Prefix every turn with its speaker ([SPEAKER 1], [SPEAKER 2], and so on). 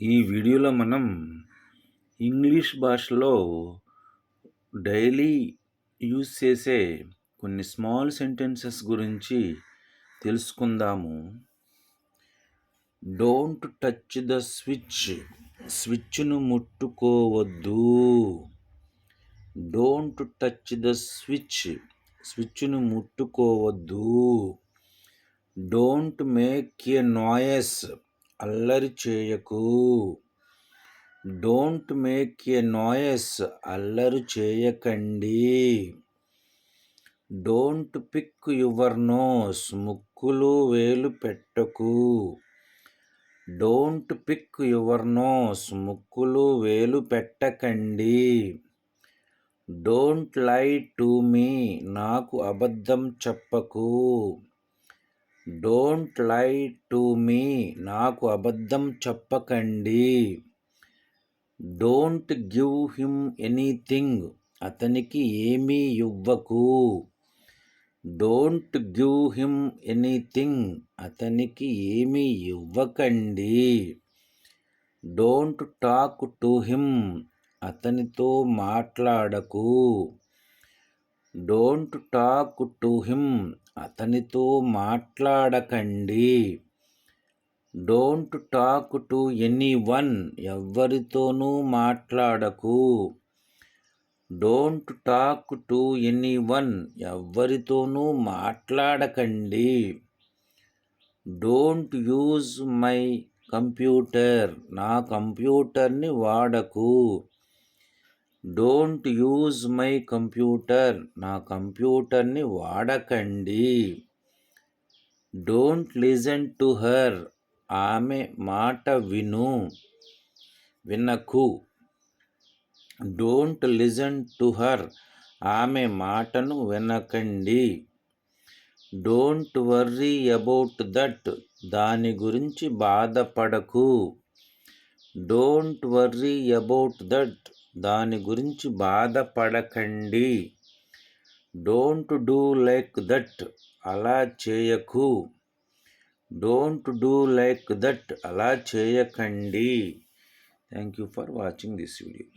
[SPEAKER 1] ఈ వీడియోలో మనం ఇంగ్లీష్ భాషలో డైలీ యూజ్ చేసే కొన్ని స్మాల్ సెంటెన్సెస్ గురించి తెలుసుకుందాము. డోంట్ టచ్ ద స్విచ్ను ముట్టుకోవద్దు. డోంట్ టచ్ ద స్విచ్ను ముట్టుకోవద్దు. డోంట్ మేక్ ఎ నాయిస్, అల్లరి చేయకు. డోంట్ మేక్ ఎ నాయిస్, అల్లరి చేయకండి. డోంట్ పిక్ యువర్ నోస్, ముక్కులు వేలు పెట్టకు. డోంట్ పిక్ యువర్ నోస్, ముక్కులు వేలు పెట్టకండి. డోంట్ లై టు మీ, నాకు అబద్ధం చెప్పకు. డోంట్ లై టు మీ, నాకు అబద్ధం చెప్పకండి. డోంట్ గివ్ హిమ్ ఎనీథింగ్, అతనికి ఏమీ ఇవ్వకు. డోంట్ గివ్ హిమ్ ఎనీథింగ్, అతనికి ఏమీ ఇవ్వకండి. డోంట్ టాక్ టు హిమ్, అతనితో మాట్లాడకు. డోంట్ టాక్ టు హిమ్, అతనితో మాట్లాడకండి. డోంట్ టాక్ టు ఎనీవన్, ఎవ్వరితోనూ మాట్లాడకు. డోంట్ టాక్ టు ఎనీవన్, ఎవ్వరితోనూ మాట్లాడకండి. డోంట్ యూజ్ మై కంప్యూటర్, నా కంప్యూటర్ని వాడకు. డోంట్ యూజ్ మై కంప్యూటర్, నా కంప్యూటర్ని వాడకండి. డోంట్ లిజన్ టు హర్, ఆమె మాట వినకు. డోంట్ లిజన్ టు హర్, ఆమె మాటను వినకండి. డోంట్ వర్రీ అబౌట్ దట్, దాని గురించి బాధపడకు. డోంట్ వర్రీ అబౌట్ దట్, దాని గురించి బాధపడకండి. డోంట్ డూ లైక్ దట్, అలా చేయకు. డోంట్ డూ లైక్ దట్, అలా చేయకండి. Thank you for watching this video.